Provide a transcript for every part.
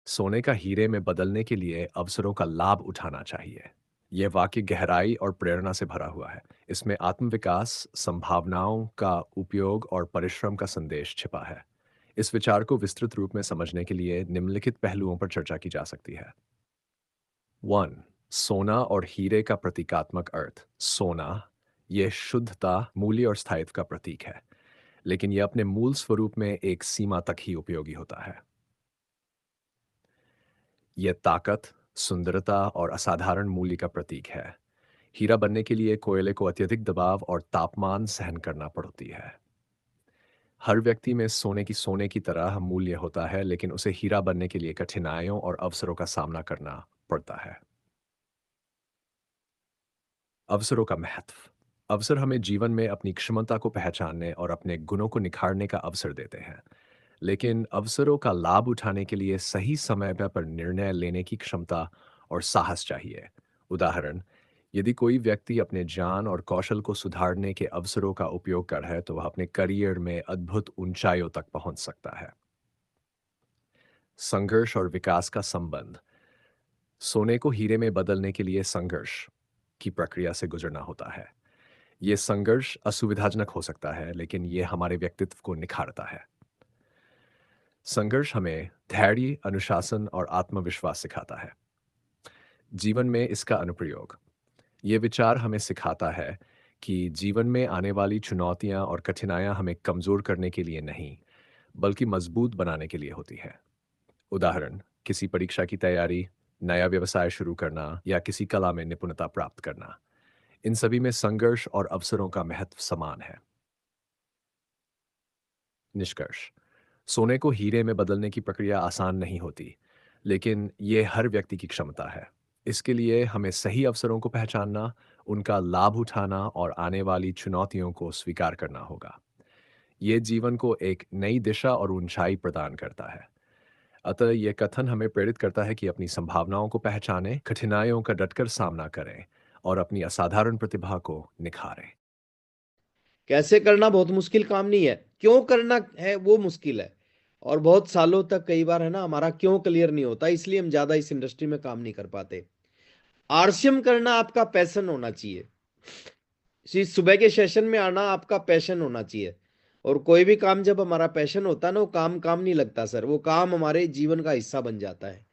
सोने का हीरे में बदलने के लिए अवसरों का लाभ उठाना चाहिए। यह वाक्य गहराई और प्रेरणा से भरा हुआ है। इसमें आत्मविकास, संभावनाओं का उपयोग और परिश्रम का संदेश छिपा है। इस विचार को विस्तृत रूप में समझने के लिए निम्नलिखित पहलुओं पर चर्चा की जा सकती है। 1. सोना और हीरे का प्रतीकात्मक अर्थ। सोना यह शुद्धता, मूल्य और स्थायित्व का प्रतीक है, लेकिन यह अपने मूल स्वरूप में एक सीमा तक ही उपयोगी होता है। यह ताकत, सुंदरता और असाधारण मूल्य का प्रतीक है। हीरा बनने के लिए कोयले को अत्यधिक दबाव और तापमान सहन करना पड़ती है। हर व्यक्ति में सोने की तरह मूल्य होता है, लेकिन उसे हीरा बनने के लिए कठिनाइयों और अवसरों का सामना करना पड़ता है। अवसरों का महत्व। अवसर हमें जीवन में अपनी क्षमता को पहचानने और अपने गुणों को निखारने का अवसर देते हैं। लेकिन अवसरों का लाभ उठाने के लिए सही समय पर निर्णय लेने की क्षमता और साहस चाहिए। उदाहरण, यदि कोई व्यक्ति अपने ज्ञान और कौशल को सुधारने के अवसरों का उपयोग कर है, तो वह अपने करियर में अद्भुत ऊंचाइयों तक पहुंच सकता है। संघर्ष और विकास का संबंध। सोने को हीरे में बदलने के लिए संघर्ष की प्रक्रिया से गुजरना होता है। ये संघर्ष असुविधाजनक हो सकता है, लेकिन ये हमारे व्यक्तित्व को निखारता है। संघर्ष हमें धैर्य, अनुशासन और आत्मविश्वास सिखाता है। जीवन में इसका अनुप्रयोग। ये विचार हमें सिखाता है कि जीवन में आने वाली चुनौतियां और कठिनाइयां हमें कमजोर करने के लिए नहीं, बल्कि मजबूत बनाने के लिए होती है। उदाहरण, किसी परीक्षा की तैयारी, नया व्यवसाय शुरू करना या किसी कला में निपुणता प्राप्त करना। इन सभी में संघर्ष और अवसरों का महत्व समान है। निष्कर्ष। सोने को हीरे में बदलने की प्रक्रिया आसान नहीं होती, लेकिन ये हर व्यक्ति की क्षमता है। इसके लिए हमें सही अवसरों को पहचानना, उनका लाभ उठाना और आने वाली चुनौतियों को स्वीकार करना होगा। ये जीवन को एक नई दिशा और ऊंचाई प्रदान करता है। अतः यह कथन हमें प्रेरित करता है कि अपनी संभावनाओं को पहचानें, कठिनाइयों का डटकर सामना करें और अपनी असाधारण प्रतिभा को निखारें। कैसे करना बहुत मुश्किल काम नहीं है, क्यों करना है वो मुश्किल है। और बहुत सालों तक कई बार है ना हमारा क्यों क्लियर नहीं होता, इसलिए हम ज्यादा इस इंडस्ट्री में काम नहीं कर पाते। आरसीएम करना आपका पैशन होना चाहिए। सुबह के सेशन में आना आपका पैशन होना चाहिए। और कोई भी काम जब हमारा पैशन होता है ना, वो काम काम नहीं लगता सर, वो काम हमारे जीवन का हिस्सा बन जाता है।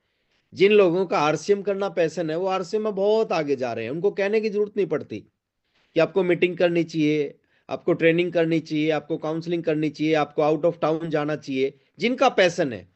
जिन लोगों का आरसीएम करना पैशन है, वो आरसीएम में बहुत आगे जा रहे हैं, उनको कहने की जरूरत नहीं पड़ती कि आपको मीटिंग करनी चाहिए, आपको ट्रेनिंग करनी चाहिए, आपको काउंसलिंग करनी चाहिए, आपको आउट ऑफ टाउन जाना चाहिए। जिनका पैशन है